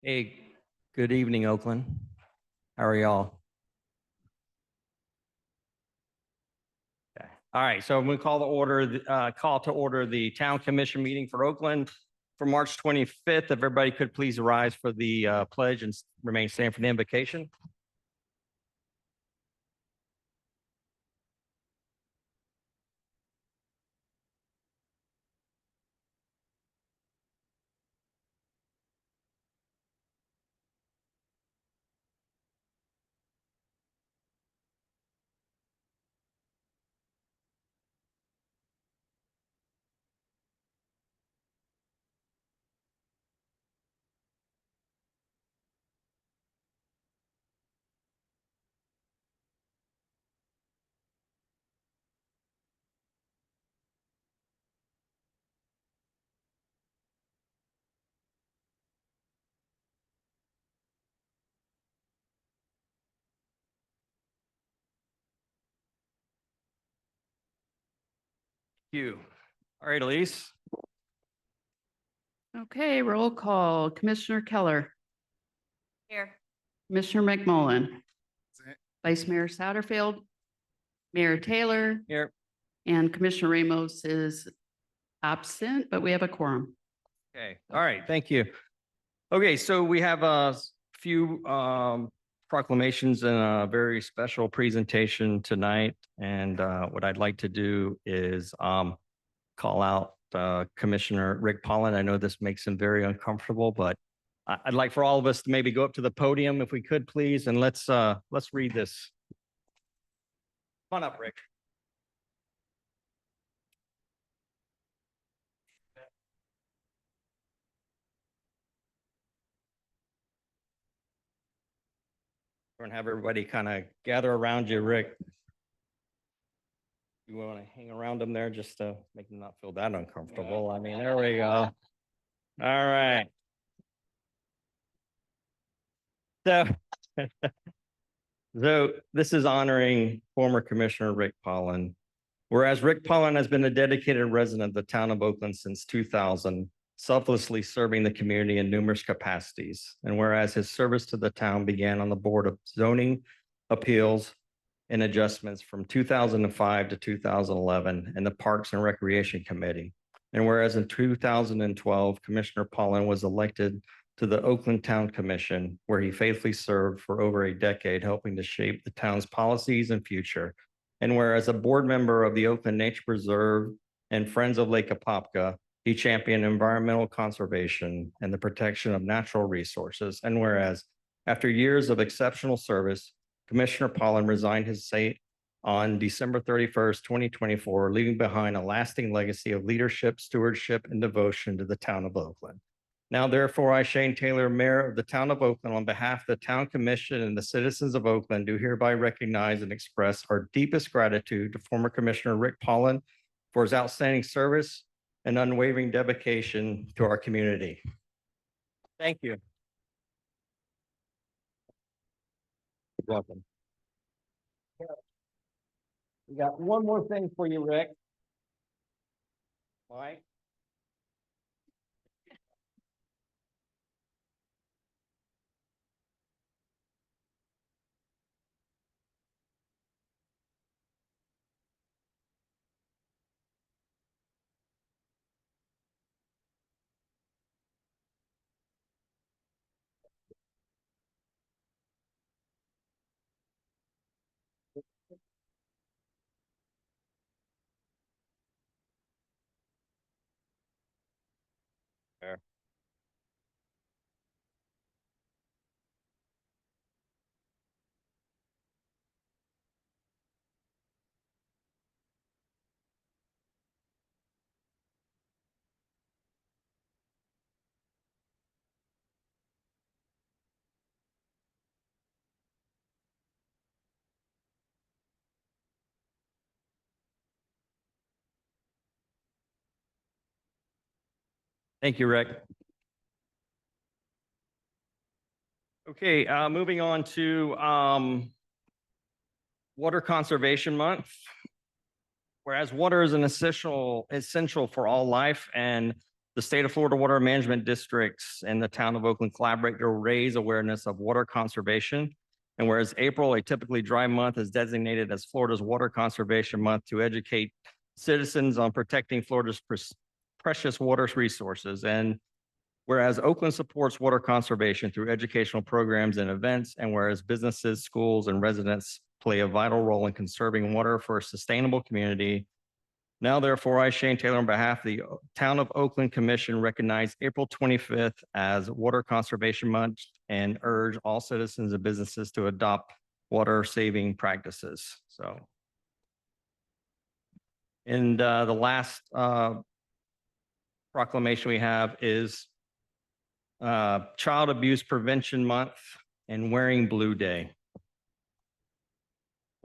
Hey, good evening, Oakland. How are y'all? Okay. All right, so I'm going to call to order the Town Commission meeting for Oakland for March 25th. If everybody could please rise for the pledge and remain standing for the invocation. Thank you. All right, Elise. Okay, roll call. Commissioner Keller, Here. Commissioner McMullen, Present. Vice Mayor Satterfield, Mayor Taylor, Here. and Commissioner Ramos is absent, but we have a quorum. Okay, all right, thank you. Okay, so we have a few proclamations and a very special presentation tonight. And what I'd like to do is call out Commissioner Rick Pollan. I know this makes him very uncomfortable, but I'd like for all of us to maybe go up to the podium if we could, please, and let's read this. Come on up, Rick. We're gonna have everybody kind of gather around you, Rick. You want to hang around them there just to make them not feel that uncomfortable. I mean, there we go. All right. So, so this is honoring former Commissioner Rick Pollan. Whereas Rick Pollan has been a dedicated resident of the town of Oakland since 2000, selflessly serving the community in numerous capacities. And whereas his service to the town began on the Board of Zoning Appeals and Adjustments from 2005 to 2011 and the Parks and Recreation Committee. And whereas in 2012, Commissioner Pollan was elected to the Oakland Town Commission, where he faithfully served for over a decade, helping to shape the town's policies and future. And whereas a board member of the Oakland Nature Preserve and Friends of Lake Apopka, he championed environmental conservation and the protection of natural resources. And whereas after years of exceptional service, Commissioner Pollan resigned his seat on December 31st, 2024, leaving behind a lasting legacy of leadership, stewardship, and devotion to the town of Oakland. Now, therefore, I, Shane Taylor, Mayor of the town of Oakland, on behalf of the Town Commission and the citizens of Oakland, do hereby recognize and express our deepest gratitude to former Commissioner Rick Pollan for his outstanding service and unwavering dedication to our community. Thank you. You're welcome. We got one more thing for you, Rick. All right. Sure. Thank you, Rick. Okay, moving on to Water Conservation Month. Whereas water is an essential for all life, and the State of Florida Water Management Districts and the Town of Oakland collaborate to raise awareness of water conservation. And whereas April, a typically dry month, is designated as Florida's Water Conservation Month to educate citizens on protecting Florida's precious water resources. And whereas Oakland supports water conservation through educational programs and events, and whereas businesses, schools, and residents play a vital role in conserving water for a sustainable community. Now, therefore, I, Shane Taylor, on behalf of the Town of Oakland Commission, recognize April 25th as Water Conservation Month and urge all citizens and businesses to adopt water-saving practices. So, and the last proclamation we have is Child Abuse Prevention Month and Wearing Blue Day.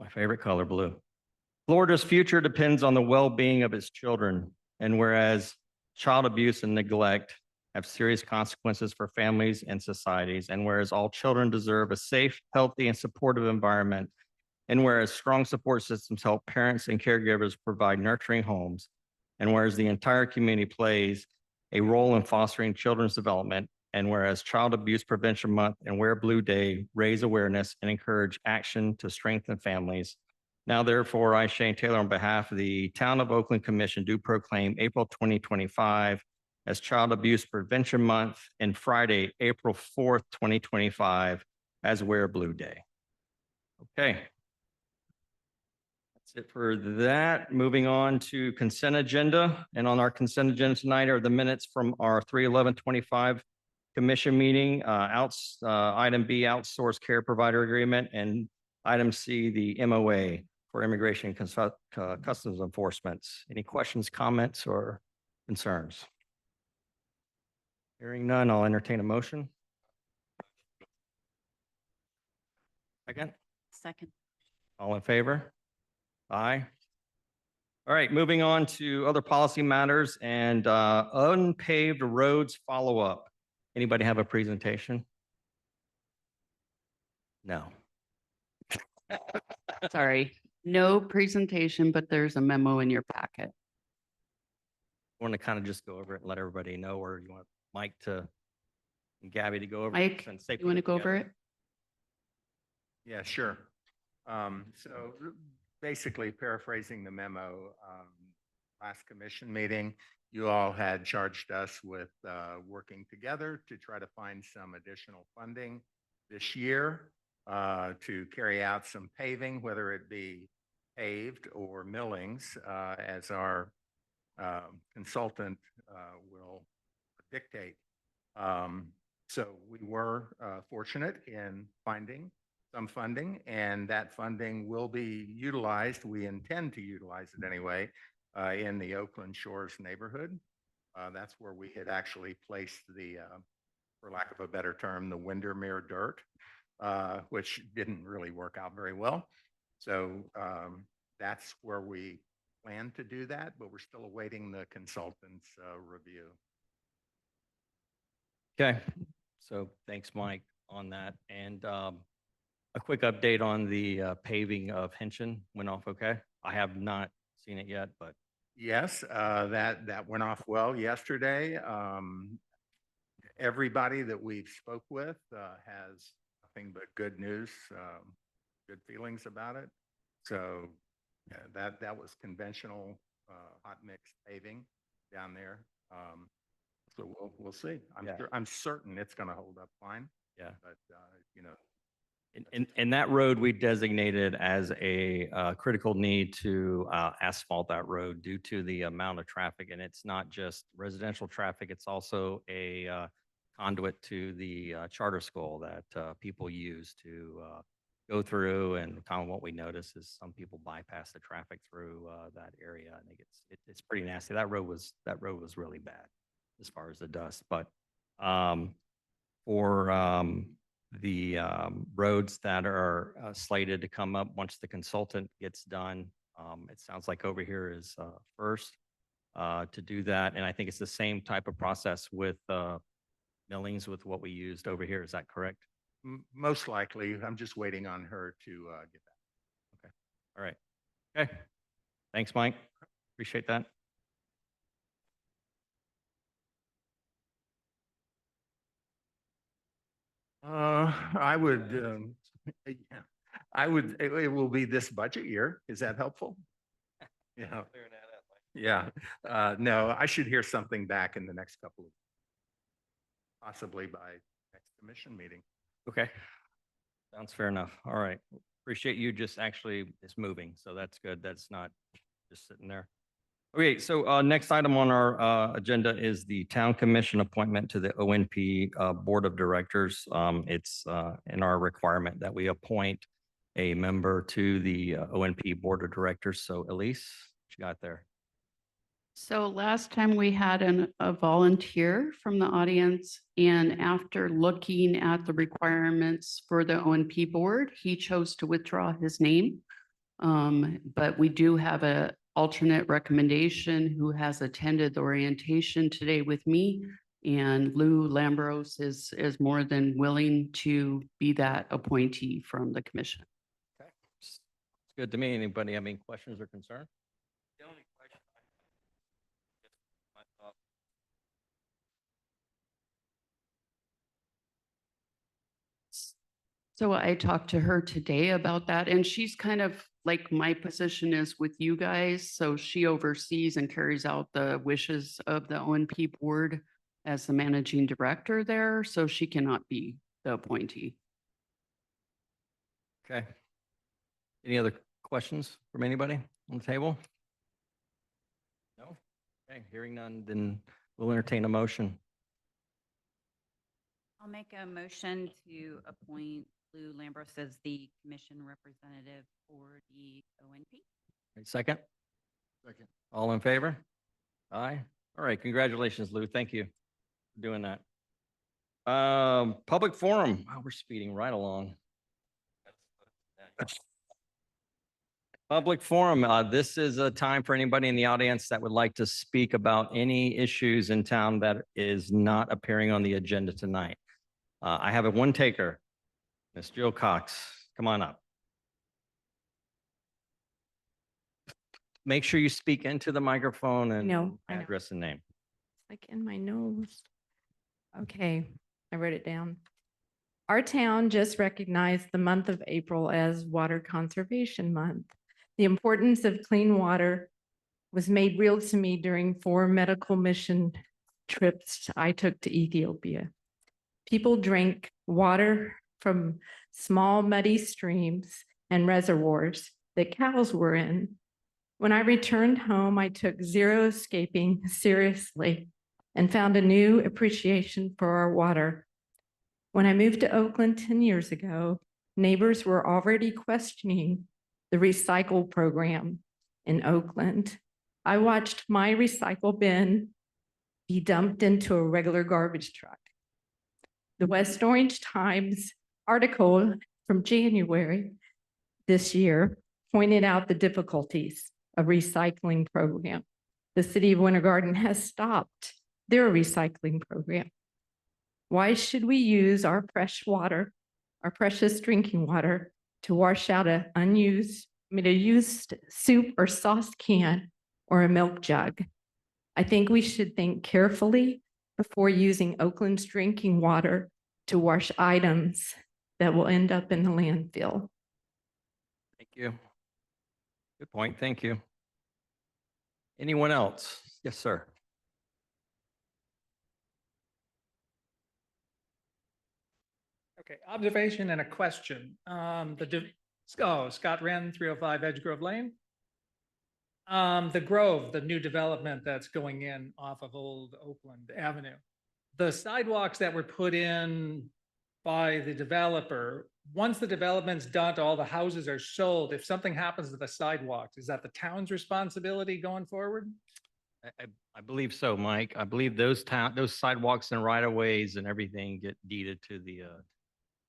My favorite color, blue. Florida's future depends on the well-being of its children. And whereas child abuse and neglect have serious consequences for families and societies, and whereas all children deserve a safe, healthy, and supportive environment, and whereas strong support systems help parents and caregivers provide nurturing homes, and whereas the entire community plays a role in fostering children's development, and whereas Child Abuse Prevention Month and Wear Blue Day raise awareness and encourage action to strengthen families. Now, therefore, I, Shane Taylor, on behalf of the Town of Oakland Commission, do proclaim April 2025 as Child Abuse Prevention Month and Friday, April 4th, 2025 as Wear Blue Day. Okay. That's it for that. Moving on to consent agenda. And on our consent agenda tonight are the minutes from our 3/11/25 commission meeting, item B, outsourced care provider agreement, and item C, the MOA for immigration and customs enforcements. Any questions, comments, or concerns? Hearing none, I'll entertain a motion. Second, Second. all in favor? Aye. All right, moving on to other policy matters and unpaved roads follow-up. Anybody have a presentation? No. Sorry, no presentation, but there's a memo in your packet. Want to kind of just go over it and let everybody know, or you want Mike to and Gabby to go over? Mike, since they you want to put go over together? it? Yeah, sure. Basically paraphrasing the memo, last commission meeting, you all had charged us with working together to try to find some additional funding this year to carry out some paving, whether it be paved or millings, as our consultant will dictate. So we were fortunate in finding some funding, and that funding will be utilized. We intend to utilize it anyway in the Oakland Shores neighborhood. That's where we had actually placed the, for lack of a better term, the Windermere dirt, which didn't really work out very well. So that's where we plan to do that, but we're still awaiting the consultant's review. Okay, so thanks, Mike, on that. And a quick update on the paving of Hinchin went off okay? I have not seen it yet, but. Yes, that went off well yesterday. Everybody that we've spoke with has nothing but good news, good feelings about it. So that was conventional hot mix paving down there. So we'll see. I'm certain it's going to hold up fine. Yeah. But you know. And that road we designated as a critical need to asphalt that road due to the amount of traffic. And it's not just residential traffic, it's also a conduit to the charter school that people use to go through. And kind of what we notice is some people bypass the traffic through that area. I think it's pretty nasty. That road was really bad as far as the dust. But for the roads that are slated to come up once the consultant gets done. It sounds like over here is first to do that. And I think it's the same type of process with millings with what we used over here. Is that correct? Most likely. I'm just waiting on her to get that. Okay. All right. Okay. Thanks, Mike. Appreciate that. I would, yeah, it will be this budget year. Is that helpful? Yeah. Yeah, no, I should hear something back in the next couple of, possibly by next commission meeting. Okay. Sounds fair enough. All right. Appreciate you just actually, it's moving, so that's good. That's not just sitting there. Okay, so next item on our agenda is the Town Commission appointment to the ONP Board of Directors. It's in our requirement that we appoint a member to the ONP Board of Directors. So Elise, what you got there? So last time we had a volunteer from the audience, and after looking at the requirements for the ONP board, he chose to withdraw his name. But we do have a alternate recommendation who has attended the orientation today with me. And Lou Lambros is more than willing to be that appointee from the commission. Okay. It's good to me. Anybody have any questions or concerns? The only question So I talked to her today about that, and she's kind of like my position is with you guys. So she oversees and carries out the wishes of the ONP board as the managing director there, so she cannot be the appointee. Okay. Any other questions from anybody on the table? No? Okay, hearing none, then we'll entertain a motion. I'll make a motion to appoint Lou Lambros as the commission representative for the ONP. Right, second? Second. All in favor? Aye. All right, congratulations, Lou. Thank you for doing that. Public forum. Wow, we're speeding right along. Public forum. This is a time for anybody in the audience that would like to speak about any issues in town that is not appearing on the agenda tonight. I have a one taker, Ms. Jill Cox. Come on up. Make sure you speak into the microphone and I know. address and name. It's like in my nose. Okay, I wrote it down. Our town just recognized the month of April as Water Conservation Month. The importance of clean water was made real to me during 4 medical mission trips I took to Ethiopia. People drank water from small muddy streams and reservoirs that cows were in. When I returned home, I took xeriscaping seriously and found a new appreciation for our water. When I moved to Oakland 10 years ago, neighbors were already questioning the recycle program in Oakland. I watched my recycle bin be dumped into a regular garbage truck. The West Orange Times article from January this year pointed out the difficulties of recycling program. The city of Winter Garden has stopped their recycling program. Why should we use our fresh water, our precious drinking water, to wash out a used soup or sauce can or a milk jug? I think we should think carefully before using Oakland's drinking water to wash items that will end up in the landfill. Thank you. Good point. Thank you. Anyone else? Yes, sir. Okay, observation and a question. Scott Wren, 305 Edge Grove Lane. The Grove, the new development that's going in off of Old Oakland Avenue. The sidewalks that were put in by the developer, once the development's done, all the houses are sold, if something happens to the sidewalks, is that the town's responsibility going forward? I believe so, Mike. I believe those sidewalks and right of ways and everything get deeded to the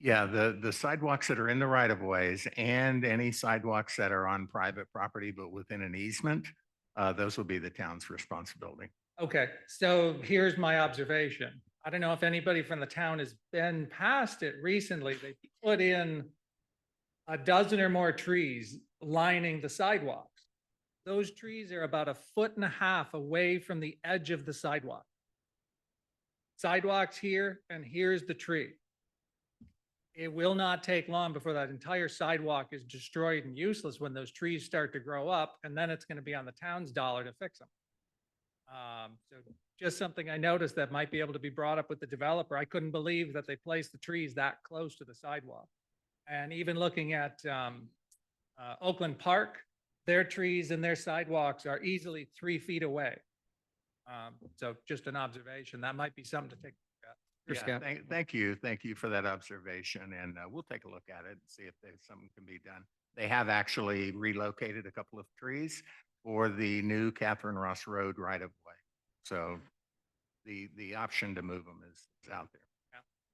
Yeah, the sidewalks that are in the right of ways and any sidewalks that are on private property but within an easement, those will be the town's responsibility. Okay, so here's my observation. I don't know if anybody from the town has been past it recently. They put in a dozen or more trees lining the sidewalks. Those trees are about 1.5 feet away from the edge of the sidewalk. Sidewalks here, and here's the tree. it will not take long before that entire sidewalk is destroyed and useless when those trees start to grow up, and then it's gonna be on the town's dollar to fix them. So just something I noticed that might be able to be brought up with the developer. I couldn't believe that they placed the trees that close to the sidewalk. And even looking at, Oakland Park, their trees and their sidewalks are easily 3 feet away. So just an observation. That might be something to take. Sure, Yeah, Scott. thank you. Thank you for that observation, and we'll take a look at it and see if there's something can be done. They have actually relocated a couple of trees for the new Catherine Ross Road right of way. So the option to move them is out there.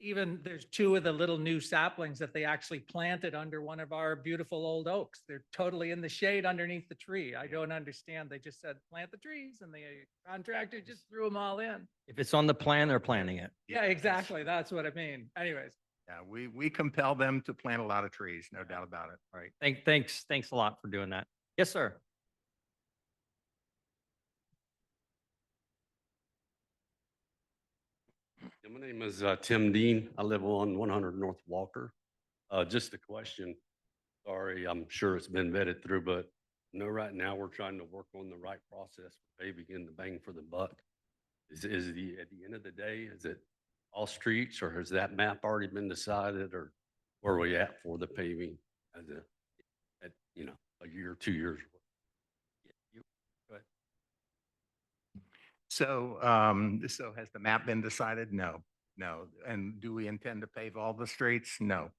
Even there's 2 of the little new saplings that they actually planted under one of our beautiful old oaks. They're totally in the shade underneath the tree. I don't understand. They just said, plant the trees, and the contractor just threw them all in. If it's on the plan, they're planning it. Yeah, exactly. That's what I mean. Anyways. Yeah, we compel them to plant a lot of trees, no doubt about it. All right. Thanks a lot for doing that. Yes, sir. Yeah, my name is Tim Dean. I live on 100 North Walker. Just a question. Sorry, I'm sure it's been vetted through, but I know right now we're trying to work on the right process for paving and the bang for the buck. Is at the end of the day, is it all streets, or has that map already been decided, or where are we at for the paving as a year, 2 years? Yeah, go ahead. So has the map been decided? No. And do we intend to pave all the streets? No.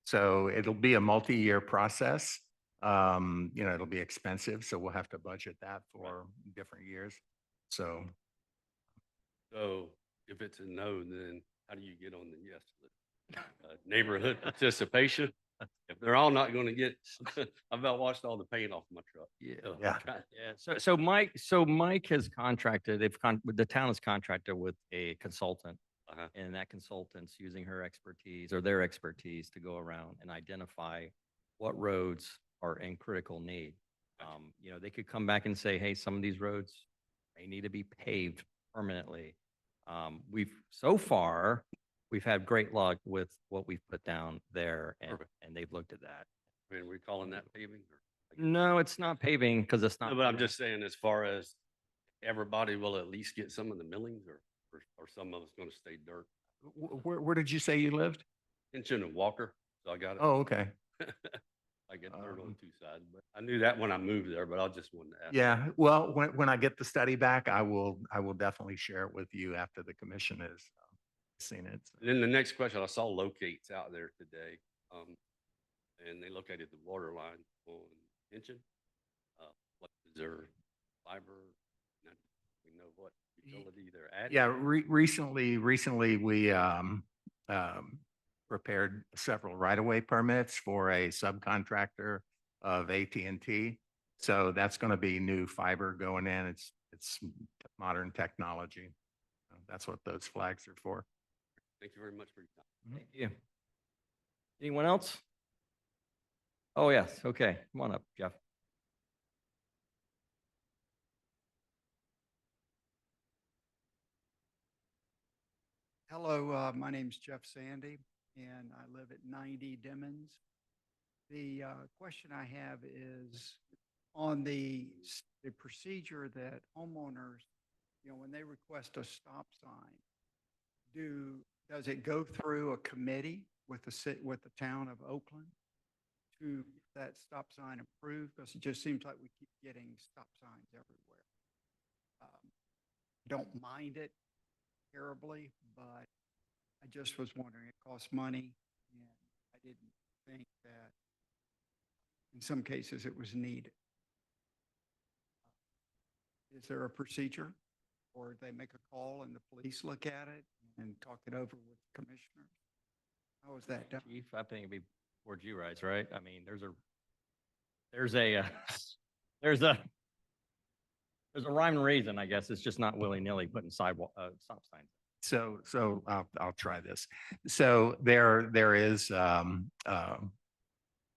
So it'll be a multi-year process. It'll be expensive, so we'll have to budget that for different years. So So if it's a no, then how do you get on the yes list? Neighborhood participation? If they're all not going to get, I've about washed all the paint off my truck. So I'm Yeah. trying- Yeah, so Mike has contracted, the town has contracted with a consultant. Uh-huh. And that consultant's using her expertise or their expertise to go around and identify what roads are in critical need. They could come back and say, hey, some of these roads may need to be paved permanently. So far, we've had great luck with what we've put down there, and Perfect. they've looked at that. I mean, we calling that paving? No, it's not paving because it's not. No, but I'm paving. just saying, as far as everybody will at least get some of the millings, or some of it's going to stay dirt. Where did you say you lived? Tension and Walker, so I got it. Oh, okay. I get dirt on um, 2 sides, but I knew that when I moved there, but I just wanted to ask. Yeah, well, when I get the study back, I will definitely share it with you after the commission has seen it. And then the next question, I saw locates out there today, and they located the water line on Tension. What is their fiber? We know what utility they're adding. Yeah, recently we prepared several right-of-way permits for a subcontractor of AT&T. So that's going to be new fiber going in. It's modern technology. That's what those flags are for. Thank you very much for your time. Thank you. Anyone else? Oh, yes. Okay. Come on up, Jeff. Hello, my name's Jeff Sandy, and I live at 90 Dimmons. The question I have is on the procedure that homeowners, when they request a stop sign, does it go through a committee with the town of Oakland to get that stop sign approved? Because it just seems like we keep getting stop signs everywhere. Don't mind it terribly, but I just was wondering, it costs money, and I didn't think that in some cases it was needed. Is there a procedure, or they make a call and the police look at it and talk it over with the commissioner? How is that done? Chief, I think it'd be towards you guys, right? I mean, there's a rhyme and reason, I guess. It's just not willy-nilly putting stop signs. So I'll try this. So there is,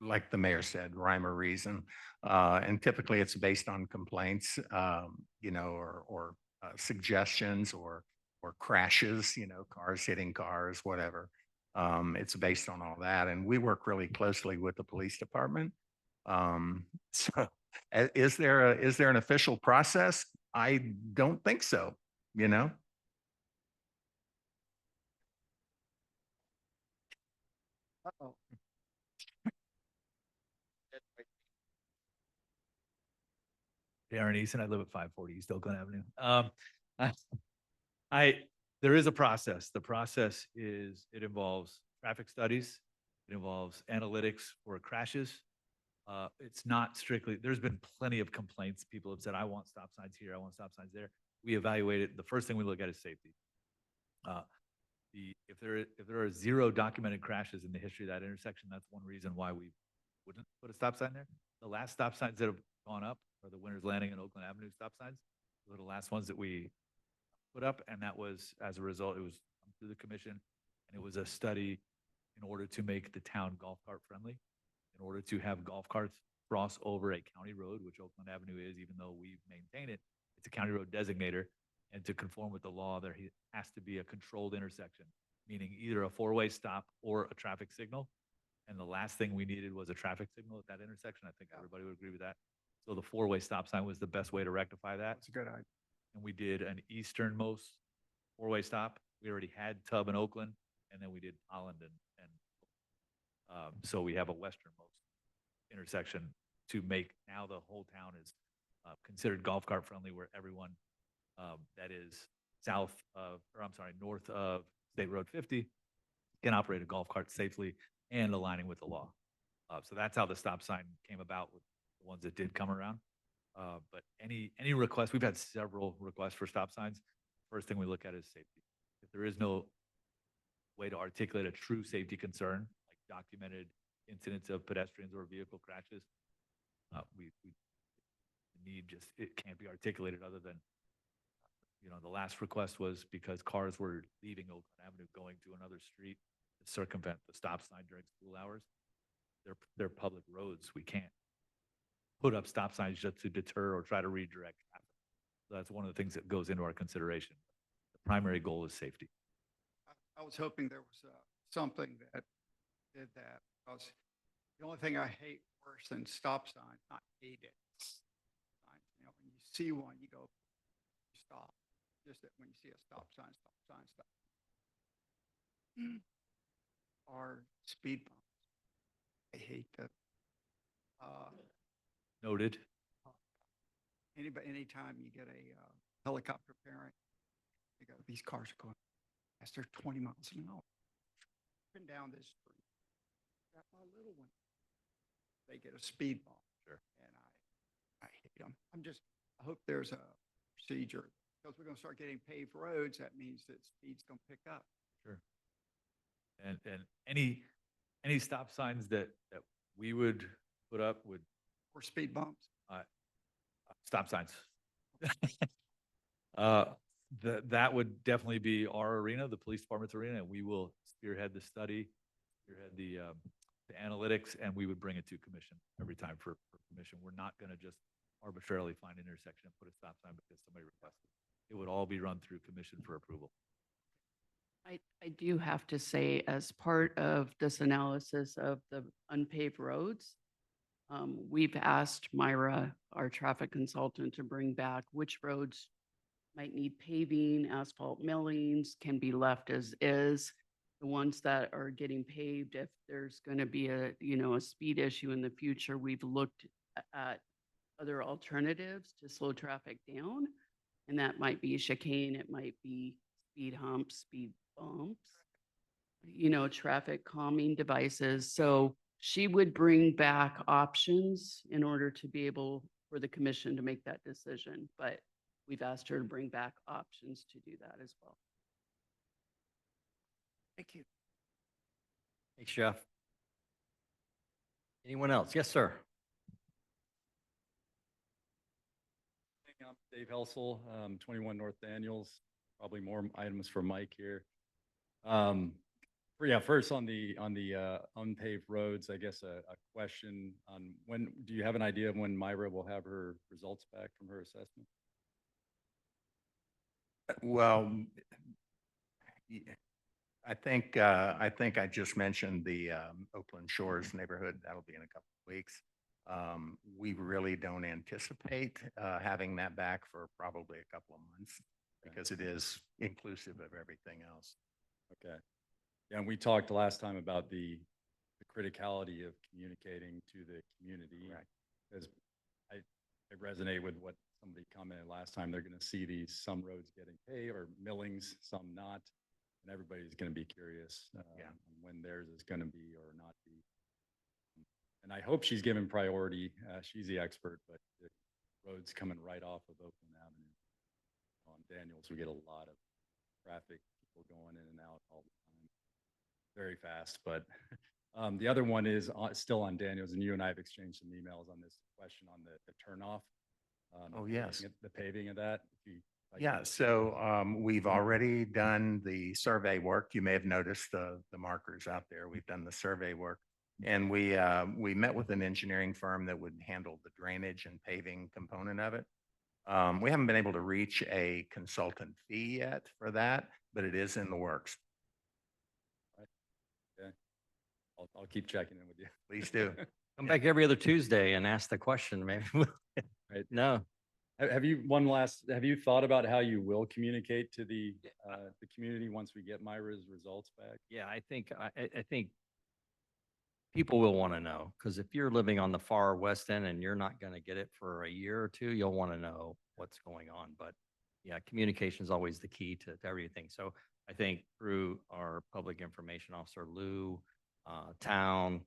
like the mayor said, rhyme or reason. And typically it's based on complaints, or suggestions or crashes, cars hitting cars, whatever. It's based on all that, and we work really closely with the police department. So is there an official process? I don't think so, you know? Uh-oh. Darren Eason, I live at 540 East Oakland Avenue. I, there is a process. The process is, it involves traffic studies. It involves analytics for crashes. It's not strictly, there's been plenty of complaints. People have said, I want stop signs here, I want stop signs there. We evaluate it. The first thing we look at is safety. If there are 0 documented crashes in the history of that intersection, that's one reason why we wouldn't put a stop sign there. The last stop signs that have gone up are the Winners Landing and Oakland Avenue stop signs. Those are the last ones that we put up, and that was, as a result, it was through the commission, and it was a study in order to make the town golf cart friendly, in order to have golf carts cross over a county road, which Oakland Avenue is, even though we maintain it, it's a county road designator. And to conform with the law, there has to be a controlled intersection, meaning either a 4-way stop or a traffic signal. And the last thing we needed was a traffic signal at that intersection. I think everybody would agree with that. So the 4-way stop sign was the best way to rectify that. That's a good idea. And we did an easternmost 4-way stop. We already had Tubb and Oakland, and then we did Holland and so we have a westernmost intersection to make, now the whole town is considered golf cart friendly, where everyone that is north of State Road 50 can operate a golf cart safely and aligning with the law. So that's how the stop sign came about with the ones that did come around. But any request, we've had several requests for stop signs. First thing we look at is safety. If there is no way to articulate a true safety concern, like documented incidents of pedestrians or vehicle crashes, we need just, it can't be articulated other than, the last request was because cars were leaving Oakland Avenue going to another street to circumvent the stop sign during school hours. They're public roads. We can't put up stop signs just to deter or try to redirect traffic. So that's one of the things that goes into our consideration. The primary goal is safety. I was hoping there was something that did that, because the only thing I hate worse than stop signs, not hate it. When you see one, you go, stop. Just that when you see a stop sign, stop. Or speed bumps. I hate that. Noted. Anytime you get a helicopter parent, you go, these cars are going fast, they're 20 miles an hour. Been down this street. Got my little one. They get a speed bump. Sure. And I hate them. I hope there's a procedure, because we're going to start getting paved roads. That means that speed's going to pick up. Sure. And any stop signs that we would put up would, Or speed bumps. stop signs. That would definitely be our arena, the police department's arena, and we will spearhead the study, spearhead the analytics, and we would bring it to commission every time for commission. We're not going to just arbitrarily find an intersection and put a stop sign because somebody requested. It would all be run through commission for approval. I do have to say, as part of this analysis of the unpaved roads, we've asked Myra, our traffic consultant, to bring back which roads might need paving, asphalt millings, can be left as is. The ones that are getting paved, if there's going to be a speed issue in the future, we've looked at other alternatives to slow traffic down. And that might be chicane, it might be speed humps, speed bumps, traffic calming devices. So she would bring back options in order to be able for the commission to make that decision. But we've asked her to bring back options to do that as well. Thank you. Thanks, Jeff. Anyone else? Yes, sir. I'm Dave Helsel, 21 North Daniels. Probably more items for Mike here. First on the unpaved roads, I guess a question on when, do you have an idea of when Myra will have her results back from her assessment? Well, I think I just mentioned the Oakland Shores neighborhood. That'll be in a couple of weeks. We really don't anticipate having that back for probably a couple of months because it is inclusive of everything else. Okay. Yeah, and we talked last time about the criticality of communicating to the community. Right. Because I resonate with what somebody commented last time. They're going to see some roads getting paved or millings, some not. And everybody's going to be curious Yeah. on when theirs is going to be or not be. And I hope she's given priority. She's the expert, but the road's coming right off of Oakland Avenue. On Daniels, we get a lot of traffic, people going in and out all the time, very fast. But the other one is still on Daniels, and you and I have exchanged some emails on this question on the turnoff. Oh, yes. The paving of that. If you like Yeah, to- so we've already done the survey work. You may have noticed the markers out there. We've done the survey work. And we met with an engineering firm that would handle the drainage and paving component of it. We haven't been able to reach a consultant fee yet for that, but it is in the works. I'll keep checking in with you. Please do. Come back every other Tuesday and ask the question, maybe. Right. No, Have you thought about how you will communicate to the community once we get Myra's results back? yeah, I think people will want to know, because if you're living on the far west end and you're not going to get it for a year or two, you'll want to know what's going on. But yeah, communication is always the key to everything. So I think through our public information officer, Lou, town,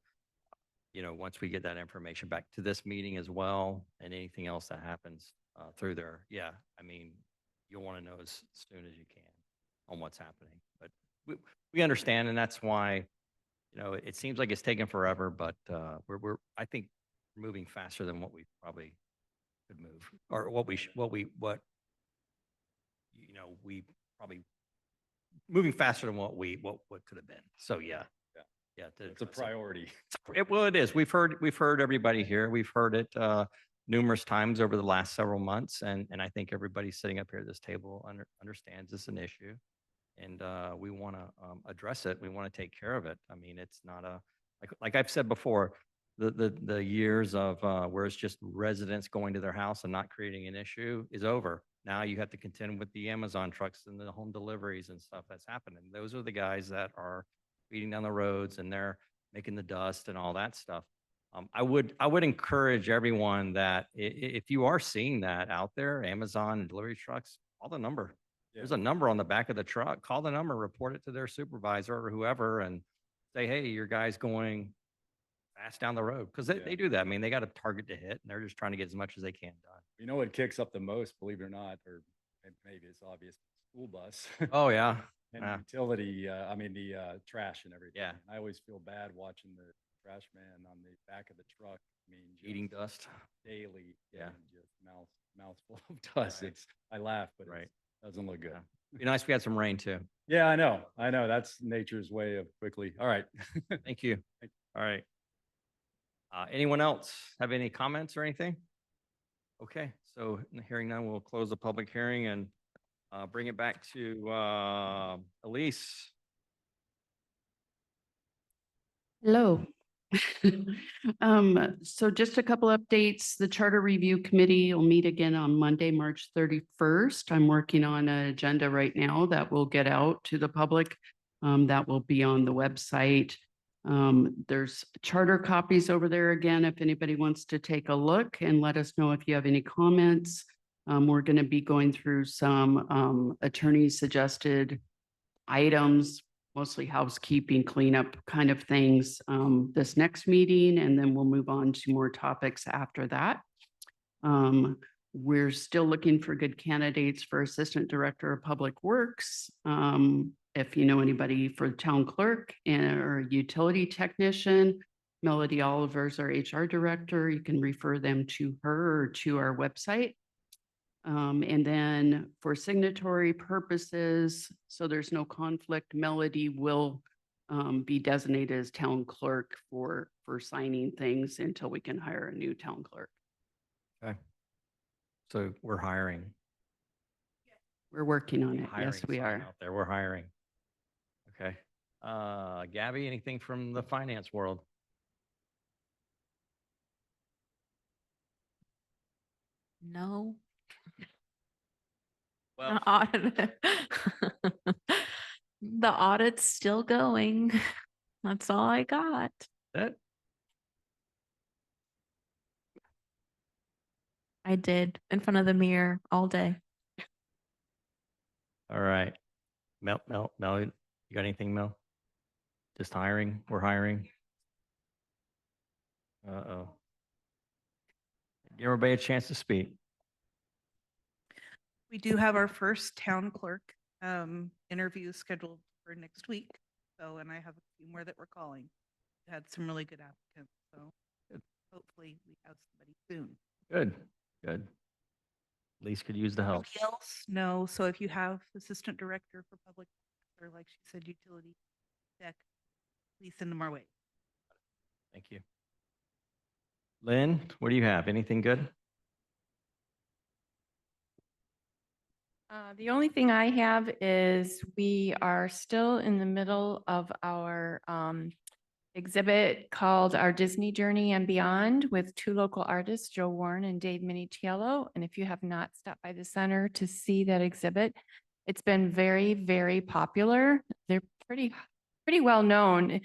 once we get that information back to this meeting as well, and anything else that happens through there, yeah, I mean, you'll want to know as soon as you can on what's happening. But we understand, and that's why, it seems like it's taken forever, but I think moving faster than what we probably could move, or we probably moving faster than what could have been. So yeah. Yeah, It's a priority. Well, it is. We've heard everybody here. We've heard it numerous times over the last several months, and I think everybody sitting up here at this table understands it's an issue, and we want to address it. We want to take care of it. I mean, it's not like I've said before, the years of where it's just residents going to their house and not creating an issue is over. Now you have to contend with the Amazon trucks and the home deliveries and stuff that's happening. Those are the guys that are speeding down the roads and they're making the dust and all that stuff. I would encourage everyone that if you are seeing that out there, Amazon and delivery trucks, call the number. Yeah. There's a number on the back of the truck. Call the number, report it to their supervisor or whoever, and say, hey, your guy's going fast down the road. Because they do that. I mean, they got a target to hit, and they're just trying to get as much as they can done. You know what kicks up the most, believe it or not, or maybe it's obvious, school bus. Oh yeah. And Yeah. utility, the trash and everything. Yeah. I always feel bad watching the trash man on the back of the truck. I mean, Eating just dust. daily. Yeah. and just mouthful of dust. Right. I laugh, but Right. it doesn't look good. Yeah. Be nice if we had some rain too. Yeah, I know. That's nature's way of quickly. All right. Thank you. All right. Anyone else have any comments or anything? Okay, so hearing none, we'll close the public hearing and bring it back to Elise. Hello. So just a couple updates. The Charter Review Committee will meet again on Monday, March 31st. I'm working on an agenda right now that will get out to the public. That will be on the website. There's charter copies over there again, if anybody wants to take a look and let us know if you have any comments. We're going to be going through some attorney suggested items, mostly housekeeping, cleanup kind of things, this next meeting, and then we'll move on to more topics after that. We're still looking for good candidates for Assistant Director of Public Works. If you know anybody for town clerk or utility technician, Melody Oliver's our HR director. You can refer them to her or to our website. And then for signatory purposes, so there's no conflict, Melody will be designated as town clerk for signing things until we can hire a new town clerk. Okay. So we're hiring. We're working on it. Hiring Yes, we sign are. Out there, we're hiring. Okay. Gabby, anything from the finance world? No. Well, The audit. The audit's still going. That's all I got. that, I did in front of the mirror all day. all right. Mel, you got anything, Mel? Just hiring? We're hiring? Uh-oh. Give everybody a chance to speak. We do have our first town clerk interview scheduled for next week. So, and I have a few more that we're calling. We had some really good applicants, so Good. hopefully we have somebody soon. Good, good. At least could use the help. Anybody else? No, so if you have assistant director for public, or like she said, utility tech, please send them our way. Thank you. Lynn, what do you have? Anything good? The only thing I have is we are still in the middle of our exhibit called Our Disney Journey and Beyond with two local artists, Joe Warren and Dave Miniciello. And if you have not stopped by the center to see that exhibit, it's been very, very popular. They're pretty well known.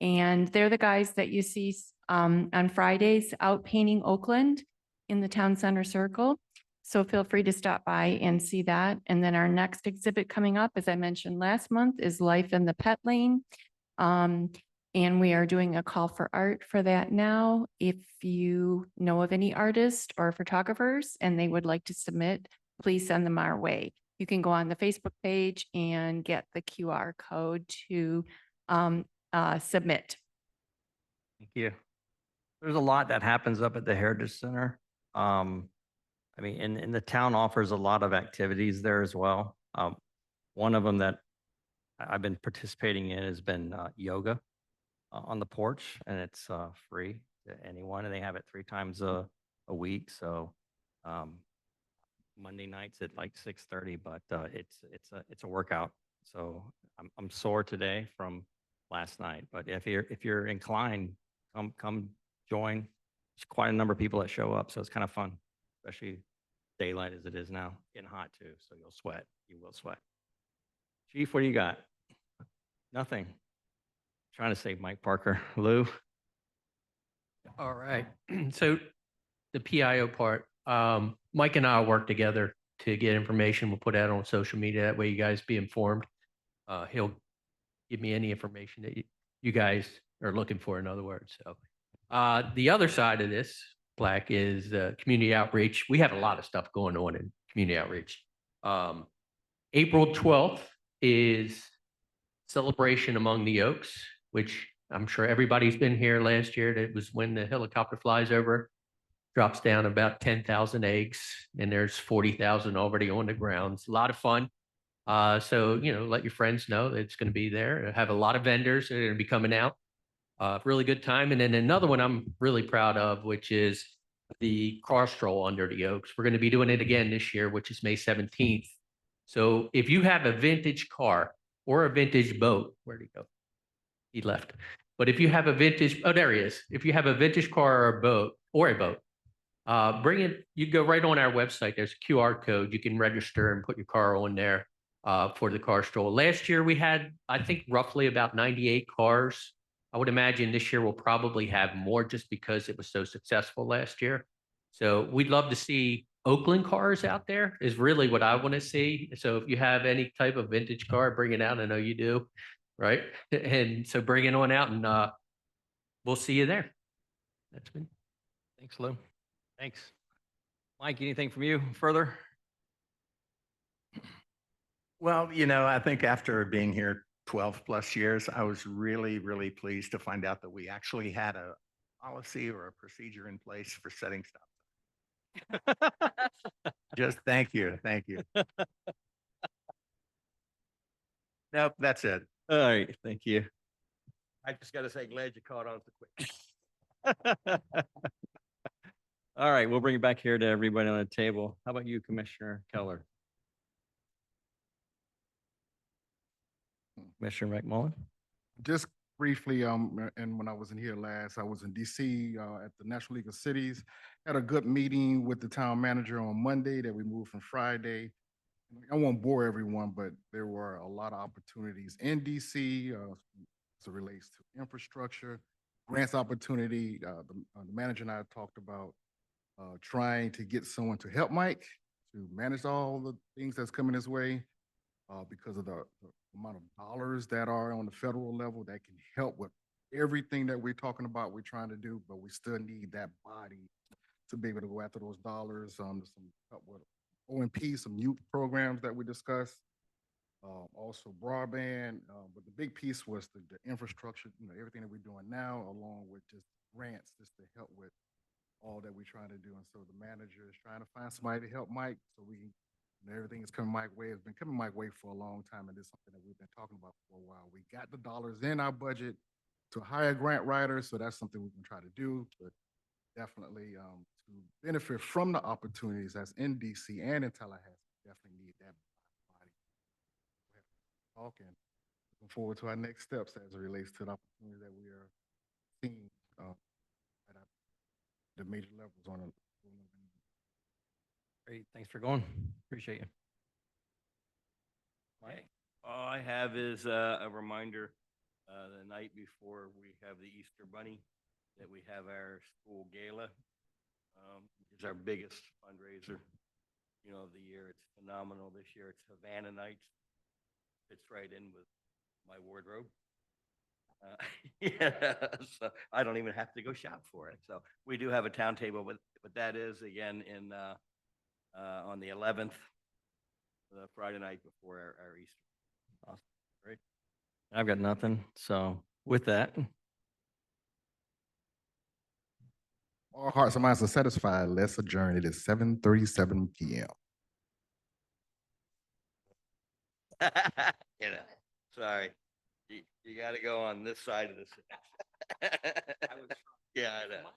And they're the guys that you see on Fridays out painting Oakland in the town center circle. So feel free to stop by and see that. And then our next exhibit coming up, as I mentioned last month, is Life in the Pet Lane. And we are doing a call for art for that now. If you know of any artists or photographers and they would like to submit, please send them our way. You can go on the Facebook page and get the QR code to submit. Thank you. There's a lot that happens up at the Heritage Center. I mean, and the town offers a lot of activities there as well. One of them that I've been participating in has been yoga on the porch, and it's free to anyone, and they have it 3 times a week. So Monday nights at like 6:30, but it's a workout. So I'm sore today from last night, but if you're inclined, come join. There's quite a number of people that show up, so it's kind of fun, especially daylight as it is now. Getting hot too, so you'll sweat. You will sweat. Chief, what do you got? Nothing. Trying to save Mike Parker. Lou? All right. So the PIO part, Mike and I will work together to get information. We'll put out on social media. That way you guys be informed. He'll give me any information that you guys are looking for, in other words. So the other side of this, Black, is community outreach. We have a lot of stuff going on in community outreach. April 12th is Celebration Among the Oaks, which I'm sure everybody's been here last year. That was when the helicopter flies over, drops down about 10,000 eggs, and there's 40,000 already on the ground. It's a lot of fun. So, let your friends know that it's going to be there. I have a lot of vendors that are going to be coming out. Really good time. And then another one I'm really proud of, which is the car stroll under the oaks. We're going to be doing it again this year, which is May 17th. So if you have a vintage car or a vintage boat, where'd he go? He left. But if you have a vintage, oh, there he is. If you have a vintage car or a boat, bring it, you go right on our website. There's a QR code. You can register and put your car on there for the car stroll. Last year we had, I think, roughly about 98 cars. I would imagine this year we'll probably have more just because it was so successful last year. So we'd love to see Oakland cars out there is really what I want to see. So if you have any type of vintage car, bring it out. I know you do, right? And so bring it on out and we'll see you there. That's me. Thanks, Lou. Thanks. Mike, anything from you further? Well, I think after being here 12 plus years, I was really, really pleased to find out that we actually had a policy or a procedure in place for setting stop signs. Just thank you. Thank you. Nope, that's it. All right, thank you. I just got to say, glad you caught on so quick. All right, we'll bring it back here to everybody on the table. How about you, Commissioner Keller? Commissioner McMullen? Just briefly, and when I was in here last, I was in DC, at the National League of Cities. Had a good meeting with the town manager on Monday that we moved from Friday. I won't bore everyone, but there were a lot of opportunities in DC, as it relates to infrastructure, grants opportunity. The manager and I talked about trying to get someone to help Mike to manage all the things that's coming his way, because of the amount of dollars that are on the federal level that can help with everything that we're talking about, we're trying to do, but we still need that body to be able to go after those dollars. Some help with OMP, some youth programs that we discussed, also broadband. But the big piece was the infrastructure, everything that we're doing now, along with just grants, just to help with all that we're trying to do. And so the manager is trying to find somebody to help Mike so we can, everything is coming Mike way. It's been coming Mike way for a long time, and it's something that we've been talking about for a while. We got the dollars in our budget to hire grant writers, so that's something we can try to do. But definitely, to benefit from the opportunities that's in DC and in Tallahassee, definitely need that body. Talking, looking forward to our next steps as it relates to the opportunity that we are seeing at the major levels on a. Great, thanks for going. Appreciate you. Okay. All I have is a reminder, the night before we have the Easter Bunny, that we have our school gala, which is our biggest fundraiser, of the year. It's phenomenal this year. It's Havana Nights. Fits right in with my wardrobe. Yeah, so I don't even have to go shop for it. So we do have a town table, but that is again in on the 11th, the Friday night before our Easter. Awesome. Great. I've got nothing. So with that, All hearts and minds are satisfied. Let's adjourn. It is 7:37 p.m. Sorry. You got to go on this side of this. Yeah, I know.